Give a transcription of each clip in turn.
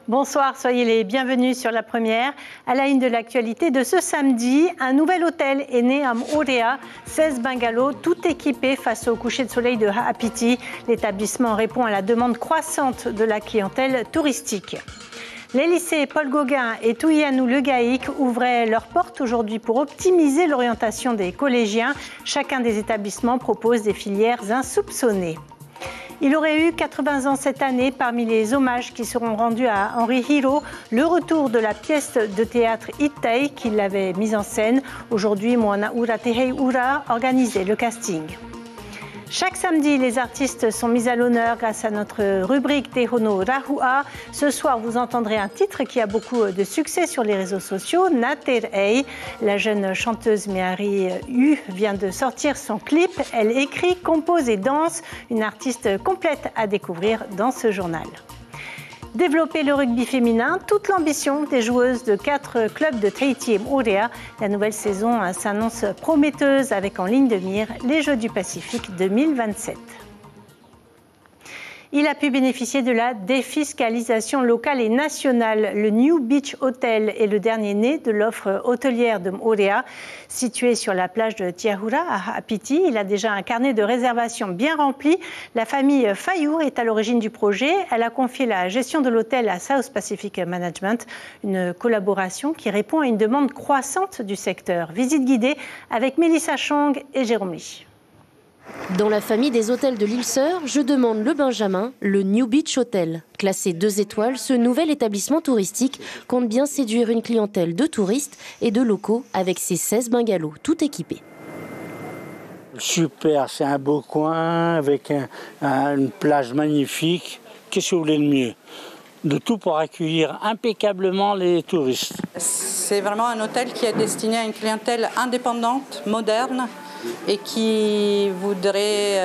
Bonsoir, soyez les bienvenus sur La Première. À la une de l'actualité de ce samedi, un nouvel hôtel est né à Moorea, 16 bungalows, tout équipés face au coucher de soleil de Ha'apipi. L'établissement répond à la demande croissante de la clientèle touristique. Les lycées Paul Gauguin et Tuyanu Le Gaïc ouvraient leurs portes aujourd'hui pour optimiser l'orientation des collégiens. Chacun des établissements propose des filières insoupçonnées. Il aurait eu 80 ans cette année. Parmi les hommages qui seront rendus à Henri Hiro, le retour de la pièce de théâtre Ittai qu'il avait mise en scène. Aujourd'hui, Moana Ura Tehei Ura organisait le casting. Chaque samedi, les artistes sont mis à l'honneur grâce à notre rubrique Tehono Rahua. Ce soir, vous entendrez un titre qui a beaucoup de succès sur les réseaux sociaux, Naterei. La jeune chanteuse Meari Hu vient de sortir son clip. Elle écrit, compose et danse. Une artiste complète à découvrir dans ce journal. Développer le rugby féminin, toute l'ambition des joueuses de 4 clubs de Tahiti et Moorea. La nouvelle saison s'annonce prometteuse avec en ligne de mire les Jeux du Pacifique 2027. Il a pu bénéficier de la défiscalisation locale et nationale. Le New Beach Hotel est le dernier né de l'offre hôtelière de Moorea. Situé sur la plage de Tiahura à Ha'apipi, il a déjà un carnet de réservations bien rempli. La famille Fayour est à l'origine du projet. Elle a confié la gestion de l'hôtel à South Pacific Management, une collaboration qui répond à une demande croissante du secteur. Visite guidée avec Mélissa Chong et Jérôme Lee. Dans la famille des hôtels de l'île Sœur, je demande le Benjamin, le New Beach Hotel. Classé 2 étoiles, ce nouvel établissement touristique compte bien séduire une clientèle de touristes et de locaux avec ses 16 bungalows, tout équipés. Super, c'est un beau coin avec une plage magnifique. Qu'est-ce que vous voulez de mieux ? De tout pour accueillir impeccablement les touristes. C'est vraiment un hôtel qui est destiné à une clientèle indépendante, moderne, et qui voudrait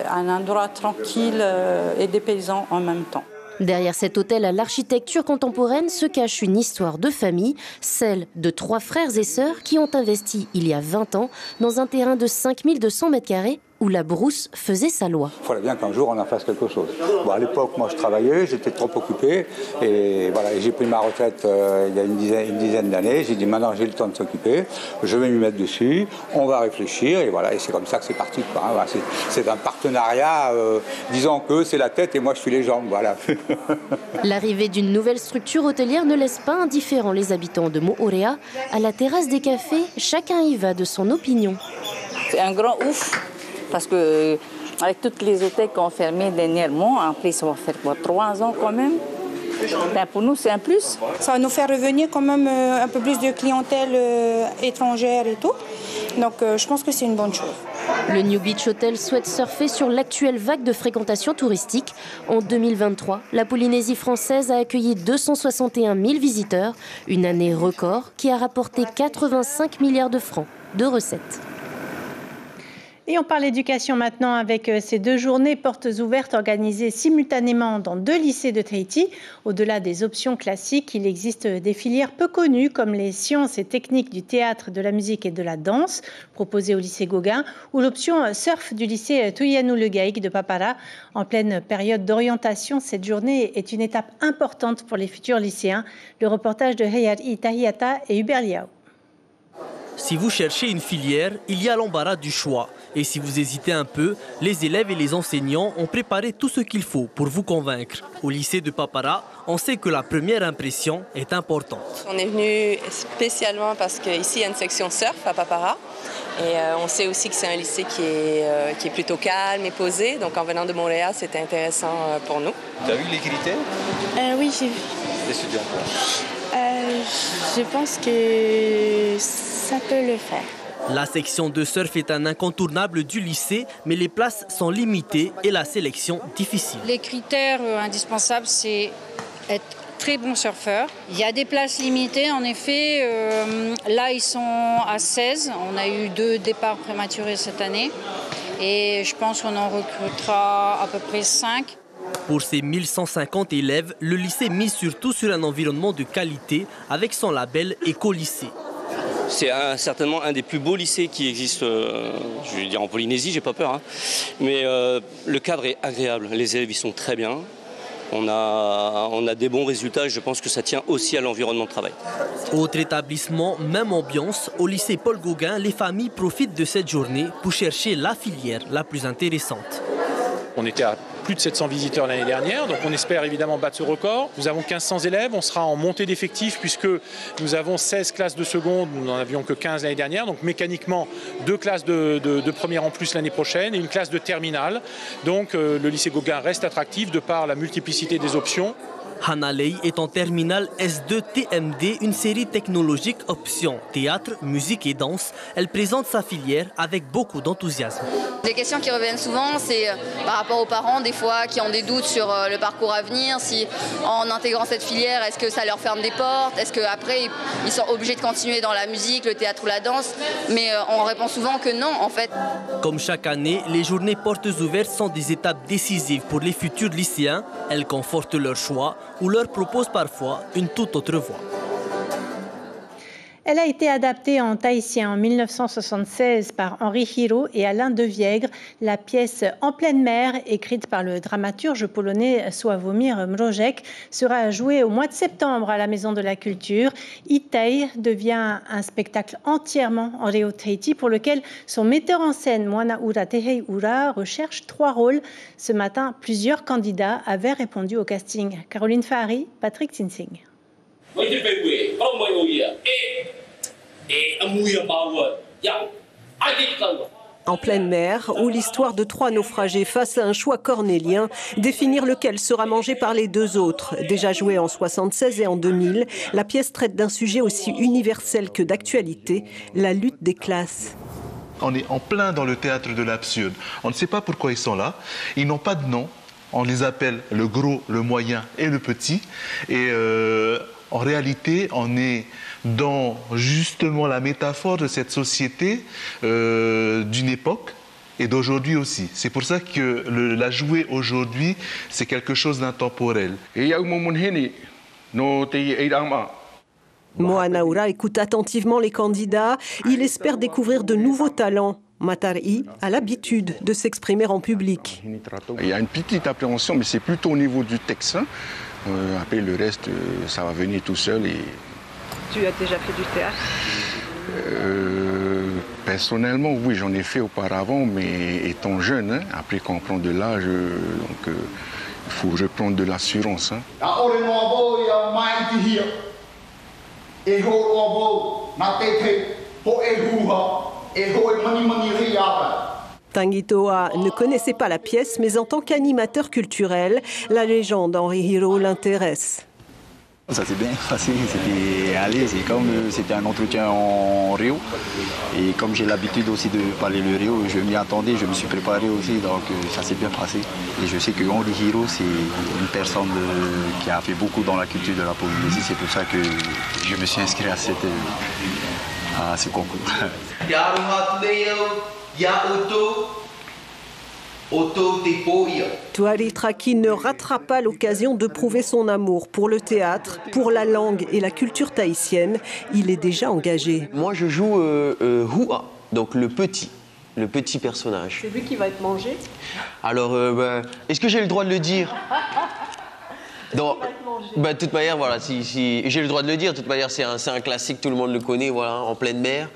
un endroit tranquille et dépaysant en même temps. Derrière cet hôtel à l'architecture contemporaine se cache une histoire de famille, celle de 3 frères et sœurs qui ont investi il y a 20 ans dans un terrain de 5200 m² où la brousse faisait sa loi. Il fallait bien qu'un jour on en fasse quelque chose. Bon, à l'époque, moi je travaillais, j'étais trop occupé et voilà, j'ai pris ma retraite il y a une dizaine d'années. J'ai dit maintenant j'ai le temps de s'occuper, je vais m'y mettre dessus, on va réfléchir et voilà, et c'est comme ça que c'est parti. Voilà, c'est un partenariat, disons que c'est la tête et moi je suis les jambes. Voilà. L'arrivée d'une nouvelle structure hôtelière ne laisse pas indifférents les habitants de Moorea. À la terrasse des cafés, chacun y va de son opinion. C'est un grand ouf. Parce que avec tous les hôtels qui ont fermé dernièrement, en plus ça va faire 3 ans quand même. Ben pour nous c'est un plus. Ça va nous faire revenir quand même un peu plus de clientèle étrangère et tout. Donc je pense que c'est une bonne chose. Le New Beach Hotel souhaite surfer sur l'actuelle vague de fréquentation touristique. En 2023, la Polynésie française a accueilli 261 000 visiteurs, une année record qui a rapporté 85 milliards de francs de recettes. Et on parle éducation maintenant avec ces 2 journées portes ouvertes organisées simultanément dans 2 lycées de Tahiti. Au-delà des options classiques, il existe des filières peu connues comme les sciences et techniques du théâtre, de la musique et de la danse proposées au lycée Gauguin ou l'option surf du lycée Tuyanu Le Gaïc de Papara. En pleine période d'orientation, cette journée est une étape importante pour les futurs lycéens. Le reportage de Heyari Tahiata et Hubert Liao. Si vous cherchez une filière, il y a l'embarras du choix. Et si vous hésitez un peu, les élèves et les enseignants ont préparé tout ce qu'il faut pour vous convaincre. Au lycée de Papara, on sait que la première impression est importante. On est venu spécialement parce qu'ici il y a une section surf à Papara. Et on sait aussi que c'est un lycée qui est plutôt calme et posé. Donc en venant de Montréal, c'était intéressant pour nous. Tu as vu les critères? Oui, j'ai vu. L'étudiant quoi? Je pense que ça peut le faire. La section de surf est un incontournable du lycée, mais les places sont limitées et la sélection difficile. Les critères indispensables, c'est être très bon surfeur. Il y a des places limitées, en effet. Là, ils sont à 16. On a eu 2 départs prématurés cette année. Et je pense qu'on en recrutera à peu près 5. Pour ses 1150 élèves, le lycée mise surtout sur un environnement de qualité avec son label Éco-lycée. C'est certainement un des plus beaux lycées qui existent, je vais dire en Polynésie, j'ai pas peur. Hein. Mais le cadre est agréable, les élèves ils sont très bien. on a des bons résultats et je pense que ça tient aussi à l'environnement de travail. Autre établissement, même ambiance, au lycée Paul Gauguin, les familles profitent de cette journée pour chercher la filière la plus intéressante. On était à plus de 700 visiteurs l'année dernière, donc on espère évidemment battre ce record. Nous avons 1500 élèves, on sera en montée d'effectifs puisque nous avons 16 classes de seconde, nous n'en avions que 15 l'année dernière, donc mécaniquement 2 classes de première en plus l'année prochaine et une classe de terminale. Donc le lycée Gauguin reste attractif de par la multiplicité des options. Hanalei est en terminale S2 TMD, une série technologique option théâtre, musique et danse. Elle présente sa filière avec beaucoup d'enthousiasme. Des questions qui reviennent souvent, c'est par rapport aux parents, des fois, qui ont des doutes sur le parcours à venir. Si en intégrant cette filière, est-ce que ça leur ferme des portes? Est-ce qu'après, ils sont obligés de continuer dans la musique, le théâtre ou la danse? Mais on répond souvent que non, en fait. Comme chaque année, les journées portes ouvertes sont des étapes décisives pour les futurs lycéens. Elles confortent leur choix ou leur proposent parfois une toute autre voie. Elle a été adaptée en tahitien en 1976 par Henri Hiro et Alain Deviègre. La pièce En pleine mer, écrite par le dramaturge polonais Sławomir Mrożek, sera jouée au mois de septembre à la Maison de la Culture. Itai devient un spectacle entièrement en reo Tahiti pour lequel son metteur en scène, Moanaura Teheiura, recherche 3 rôles. Ce matin, plusieurs candidats avaient répondu au casting. Caroline Fahari, Patrick Tinsing. En pleine mer, où l'histoire de 3 naufragés face à un choix cornélien, définir lequel sera mangé par les 2 autres. Déjà jouée en 1976 et en 2000, la pièce traite d'un sujet aussi universel que d'actualité, la lutte des classes. On est en plein dans le théâtre de l'absurde. On ne sait pas pourquoi ils sont là. Ils n'ont pas de nom. On les appelle le gros, le moyen et le petit. Et en réalité, on est dans justement la métaphore de cette société d'une époque et d'aujourd'hui aussi. C'est pour ça que la jouer aujourd'hui, c'est quelque chose d'intemporel. Moanaura écoute attentivement les candidats. Il espère découvrir de nouveaux talents. Matari a l'habitude de s'exprimer en public. Il y a une petite appréhension, mais c'est plutôt au niveau du texte. Après, le reste, ça va venir tout seul. Et... Tu as déjà fait du théâtre? Personnellement, oui, j'en ai fait auparavant, mais étant jeune, après qu'on prend de l'âge, donc il faut reprendre de l'assurance. Tangitoa ne connaissait pas la pièce, mais en tant qu'animateur culturel, la légende Henri Hiro l'intéresse. Ça s'est bien passé, c'était un entretien en Rio. Et comme j'ai l'habitude aussi de parler le Rio, je m'y attendais, je me suis préparé aussi, donc ça s'est bien passé. Et je sais que Henri Hiro, c'est une personne qui a fait beaucoup dans la culture de la Polynésie, c'est pour ça que je me suis inscrit à ce concours. Tuari Traki ne ratera pas l'occasion de prouver son amour pour le théâtre, pour la langue et la culture tahitienne. Il est déjà engagé. Moi, je joue Hua, donc le petit personnage. C'est lui qui va être mangé? Alors, est-ce que j'ai le droit de le dire? Non, de toute manière, voilà, si j'ai le droit de le dire, de toute manière, c'est un classique, tout le monde le connaît, voilà, en pleine mer.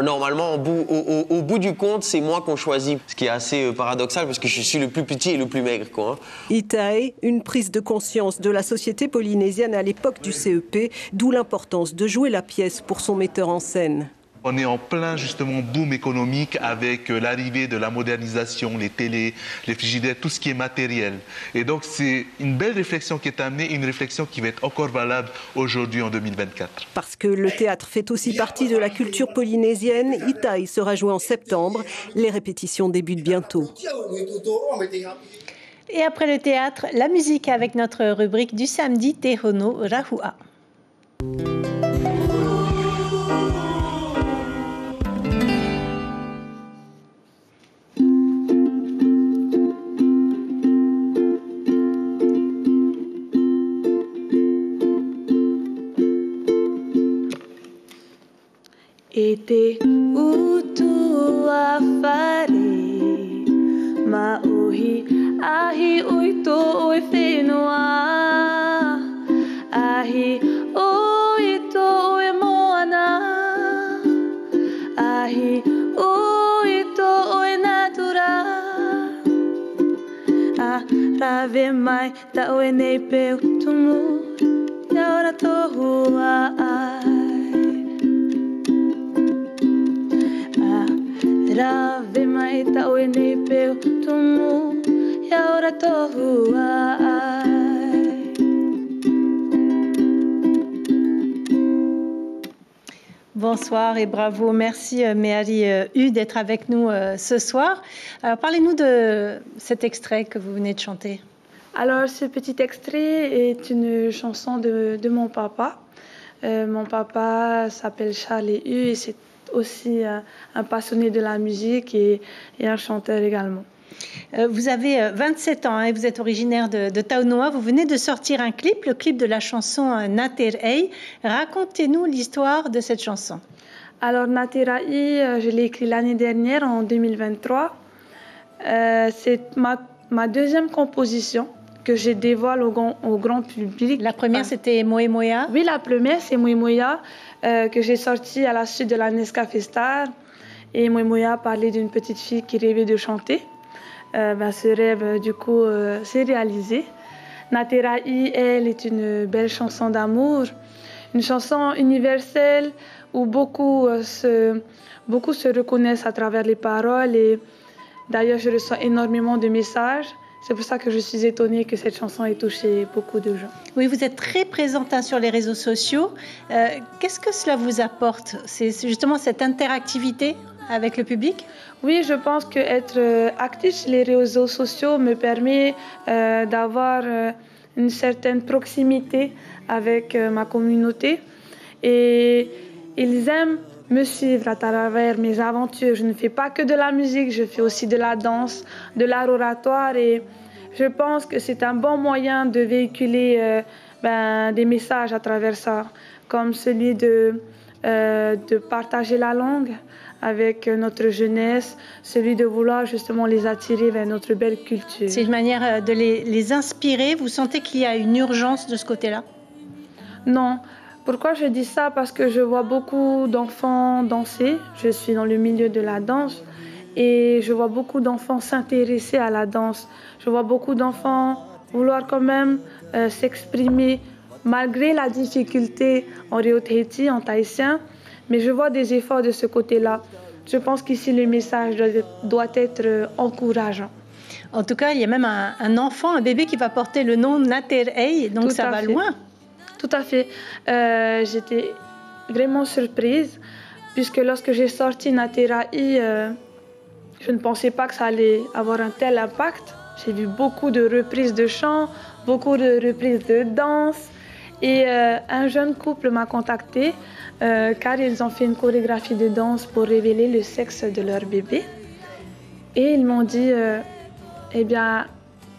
Normalement, au bout du compte, c'est moi qu'on choisit, ce qui est assez paradoxal parce que je suis le plus petit et le plus maigre, quoi. Itai, une prise de conscience de la société polynésienne à l'époque du CEP, d'où l'importance de jouer la pièce pour son metteur en scène. On est en plein justement boom économique avec l'arrivée de la modernisation, les télés, les frigidaires, tout ce qui est matériel. Et donc c'est une belle réflexion qui est amenée, une réflexion qui va être encore valable aujourd'hui en 2024. Parce que le théâtre fait aussi partie de la culture polynésienne, Itai sera joué en septembre. Les répétitions débutent bientôt. Et après le théâtre, la musique avec notre rubrique du samedi Tehono Rahua. Ete utu afare mauhi ahi uito oi whenua Ahi oi to e moana Ahi oi to e natura Rave mai ta oe nei peu tumu Ia ora tohua ai Rave mai ta oe nei peu tumu Ia ora tohua ai Bonsoir et bravo. Merci Méhari Hu d'être avec nous ce soir. Alors parlez-nous de cet extrait que vous venez de chanter. Alors ce petit extrait est une chanson de mon papa. Mon papa s'appelle Charlie Hu et c'est aussi un passionné de la musique et un chanteur également. Vous avez 27 ans et vous êtes originaire de Taunoa. Vous venez de sortir un clip, le clip de la chanson Naterai. Racontez-nous l'histoire de cette chanson. Alors Naterai, je l'ai écrit l'année dernière, en 2023. C'est ma deuxième composition que je dévoile au grand public. La première, c'était Moe Moya? Oui, la première, c'est Moe Moya, que j'ai sortie à la suite de la Nescafé Star. Et Moe Moya parlait d'une petite fille qui rêvait de chanter. Ce rêve, du coup, s'est réalisé. Naterai, elle, est une belle chanson d'amour, une chanson universelle où beaucoup se reconnaissent à travers les paroles. Et d'ailleurs, je reçois énormément de messages. C'est pour ça que je suis étonnée que cette chanson ait touché beaucoup de gens. Oui, vous êtes très présente sur les réseaux sociaux. Qu'est-ce que cela vous apporte? C'est justement cette interactivité avec le public? Oui, je pense qu'être actif sur les réseaux sociaux me permet d'avoir une certaine proximité avec ma communauté. Et ils aiment me suivre à travers mes aventures. Je ne fais pas que de la musique, je fais aussi de la danse, de l'art oratoire. Et je pense que c'est un bon moyen de véhiculer des messages à travers ça, comme celui de partager la langue avec notre jeunesse, celui de vouloir justement les attirer vers notre belle culture. C'est une manière de les inspirer. Vous sentez qu'il y a une urgence de ce côté-là? Non. Pourquoi je dis ça? Parce que je vois beaucoup d'enfants danser. Je suis dans le milieu de la danse et je vois beaucoup d'enfants s'intéresser à la danse. Je vois beaucoup d'enfants vouloir quand même s'exprimer malgré la difficulté en Réo Tahiti, en tahitien. Mais je vois des efforts de ce côté-là. Je pense qu'ici, le message doit être encourageant. En tout cas, il y a même un enfant, un bébé qui va porter le nom Naterai, donc Tout ça va à fait. loin. Tout à fait. J'étais vraiment surprise, puisque lorsque j'ai sorti Naterai, je ne pensais pas que ça allait avoir un tel impact. J'ai vu beaucoup de reprises de chants, beaucoup de reprises de danse. Et un jeune couple m'a contacté car ils ont fait une chorégraphie de danse pour révéler le sexe de leur bébé. Et ils m'ont dit, eh bien,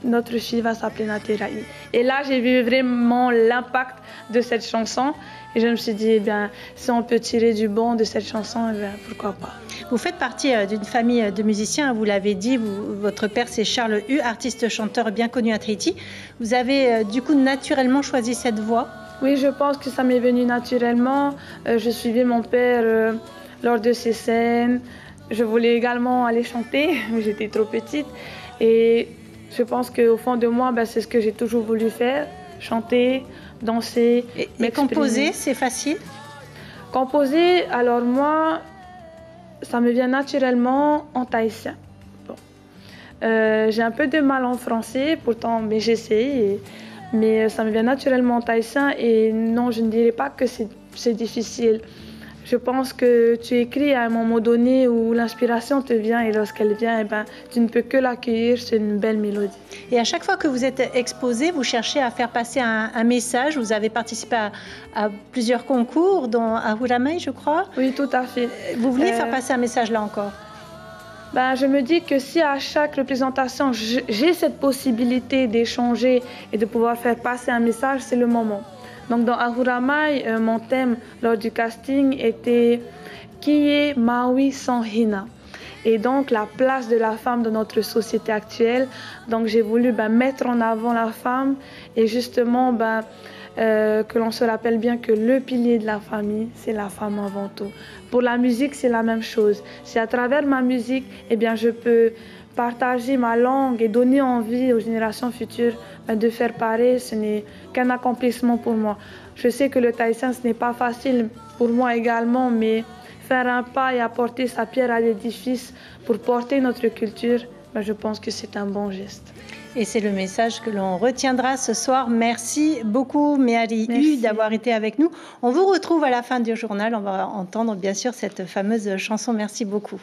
notre fille va s'appeler Naterai. Et là, j'ai vu vraiment l'impact de cette chanson. Et je me suis dit, eh bien, si on peut tirer du bon de cette chanson, eh bien, pourquoi pas. Vous faites partie d'une famille de musiciens, vous l'avez dit, votre père c'est Charles Hu, artiste-chanteur bien connu à Tahiti. Vous avez du coup naturellement choisi cette voie? Oui, je pense que ça m'est venu naturellement. Je suivais mon père lors de ses scènes. Je voulais également aller chanter, mais j'étais trop petite. Et je pense qu'au fond de moi, c'est ce que j'ai toujours voulu faire, chanter, danser. Mais composer, c'est facile? Composer, alors moi, ça me vient naturellement en tahitien. Bon. J'ai un peu de mal en français, pourtant, mais j'essaie. Mais ça me vient naturellement en tahitien et non, je ne dirais pas que c'est difficile. Je pense que tu écris à un moment donné où l'inspiration te vient et lorsqu'elle vient, tu ne peux que l'accueillir, c'est une belle mélodie. Et à chaque fois que vous êtes exposé, vous cherchez à faire passer un message. Vous avez participé à plusieurs concours, dont Ahura Mai, je crois. Oui, tout à fait. Vous vouliez faire passer un message là encore? Je me dis que si à chaque représentation, j'ai cette possibilité d'échanger et de pouvoir faire passer un message, c'est le moment. Donc dans Ahura Mai, mon thème lors du casting était « Kie Maui sans Hina ». et donc la place de la femme dans notre société actuelle. Donc j'ai voulu mettre en avant la femme et justement que l'on se rappelle bien que le pilier de la famille, c'est la femme avant tout. Pour la musique, c'est la même chose. Si à travers ma musique, je peux partager ma langue et donner envie aux générations futures de faire pareil, ce n'est qu'un accomplissement pour moi. Je sais que le tahitien, ce n'est pas facile pour moi également, mais faire un pas et apporter sa pierre à l'édifice pour porter notre culture, je pense que c'est un bon geste. Et c'est le message que l'on retiendra ce soir. Merci beaucoup, Méhari Hu, d'avoir été avec nous. On vous retrouve à la fin du journal. On va entendre bien sûr cette fameuse chanson. Merci beaucoup.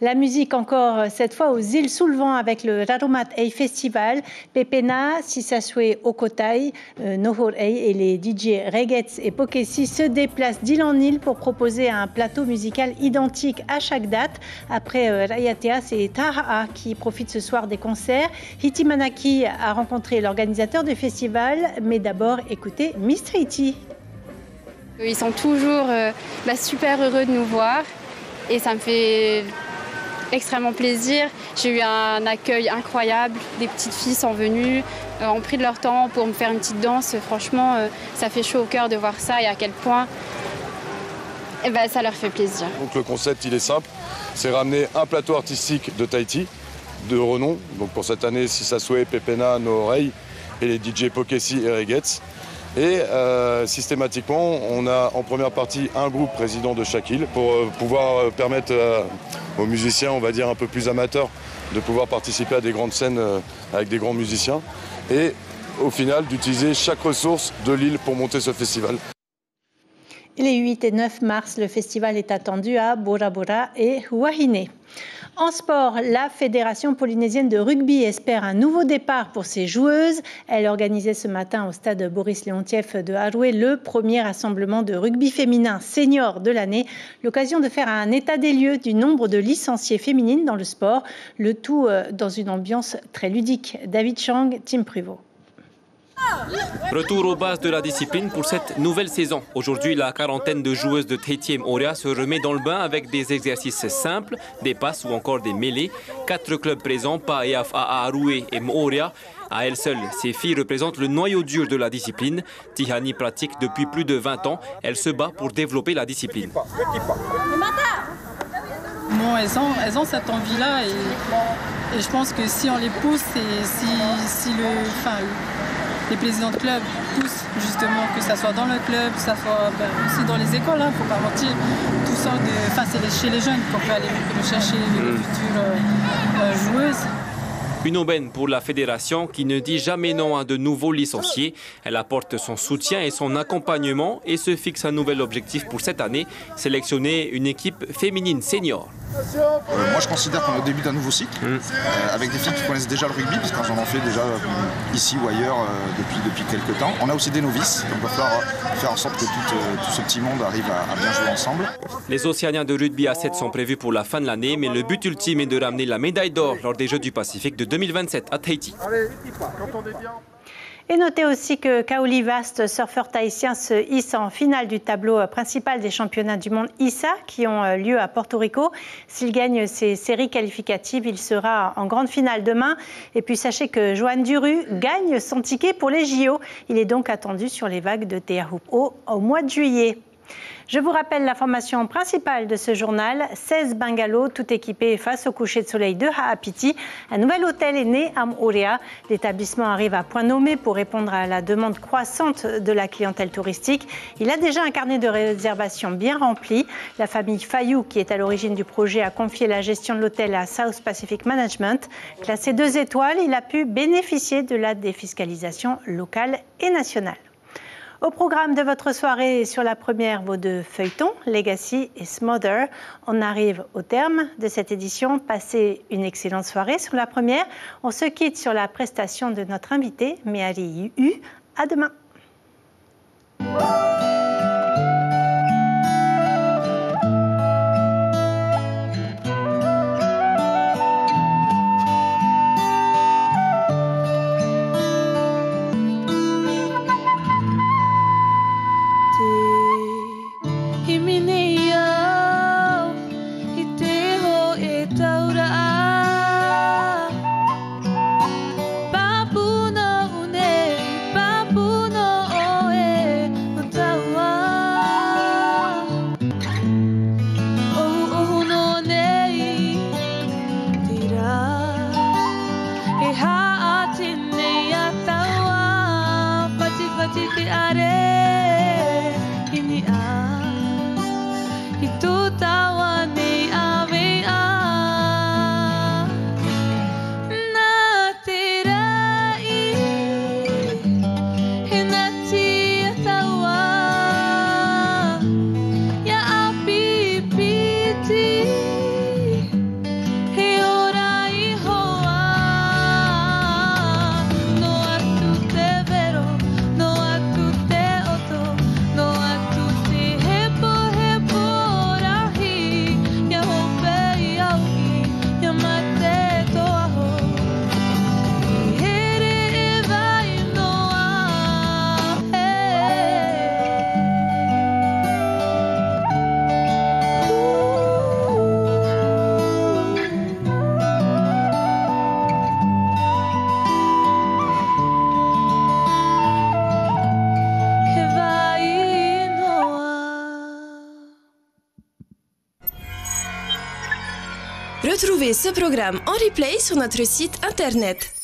La musique encore, cette fois aux îles sous le vent avec le Raromat Ei Festival. Pepena, Sisaswe Okotai, Nohor Ei et les DJ Regetz et Pokesi se déplacent d'île en île pour proposer un plateau musical identique à chaque date. Après Rayatea, c'est Taha'a qui profite ce soir des concerts. Hitimanaki a rencontré l'organisateur du festival, mais d'abord écoutez Miss Tahiti. Ils sont toujours super heureux de nous voir et ça me fait extrêmement plaisir. J'ai eu un accueil incroyable. Des petites filles sont venues, ont pris de leur temps pour me faire une petite danse. Franchement, ça fait chaud au cœur de voir ça et à quel point ça leur fait plaisir. Donc le concept, il est simple. C'est ramener un plateau artistique de Tahiti, de renom. Donc pour cette année, Sisaswe, Pepena, Nohor Ei et les DJ Pokesi et Regetz. Et systématiquement, on a en première partie un groupe président de chaque île pour pouvoir permettre aux musiciens, on va dire un peu plus amateurs, de pouvoir participer à des grandes scènes avec des grands musiciens. Et au final, d'utiliser chaque ressource de l'île pour monter ce festival. Les 8 et 9 mars, le festival est attendu à Bora Bora et Huahine. En sport, la Fédération polynésienne de rugby espère un nouveau départ pour ses joueuses. Elle organisait ce matin au stade Boris Leontiev de Haroué le premier rassemblement de rugby féminin senior de l'année. L'occasion de faire un état des lieux du nombre de licenciées féminines dans le sport. Le tout dans une ambiance très ludique. David Chang, Tim Pruvot. Retour aux bases de la discipline pour cette nouvelle saison. Aujourd'hui, la quarantaine de joueuses de Tahiti M'Auria se remet dans le bain avec des exercices simples, des passes ou encore des mêlées. 4 clubs présents, Paeaf, Haroué et M'Auria. À elles seules, ces filles représentent le noyau dur de la discipline. Tihani pratique depuis plus de 20 ans. Elle se bat pour développer la discipline. Bon, elles ont cette envie-là et je pense que si on les pousse et si les présidents de club poussent justement, que ce soit dans le club, que ce soit aussi dans les écoles, faut pas mentir, tout ça, c'est chez les jeunes qu'on peut aller rechercher les futures joueuses. Une aubaine pour la fédération qui ne dit jamais non à de nouveaux licenciés. Elle apporte son soutien et son accompagnement et se fixe un nouvel objectif pour cette année, sélectionner une équipe féminine senior. Moi je considère qu'on est au début d'un nouveau cycle avec des filles qui connaissent déjà le rugby parce qu'elles en ont fait déjà ici ou ailleurs depuis quelques temps. On a aussi des novices, donc il va falloir faire en sorte que tout ce petit monde arrive à bien jouer ensemble. Les Océaniens de rugby à 7 sont prévus pour la fin de l'année, mais le but ultime est de ramener la médaille d'or lors des Jeux du Pacifique de 2027 à Tahiti. Et notez aussi que Kaoli Vast, surfeur tahitien, se hisse en finale du tableau principal des championnats du monde ISA qui ont lieu à Porto Rico. S'il gagne ces séries qualificatives, il sera en grande finale demain. Et puis sachez que Johan Duru gagne son ticket pour les JO. Il est donc attendu sur les vagues de Teahupo'o au mois de juillet. Je vous rappelle l'information principale de ce journal. 16 bungalows, tout équipés face au coucher de soleil de Ha'apiti. Un nouvel hôtel est né à M'Auria. L'établissement arrive à point nommé pour répondre à la demande croissante de la clientèle touristique. Il a déjà un carnet de réservation bien rempli. La famille Fayou, qui est à l'origine du projet, a confié la gestion de l'hôtel à South Pacific Management. Classé 2 étoiles, il a pu bénéficier de la défiscalisation locale et nationale. Au programme de votre soirée, sur la première, vos 2 feuilletons, Legacy et Smother. On arrive au terme de cette édition. Passez une excellente soirée sur la première. On se quitte sur la prestation de notre invité, Méhari Hu. À demain. Himineo, iteho Retrouvez ce programme en replay sur notre site internet.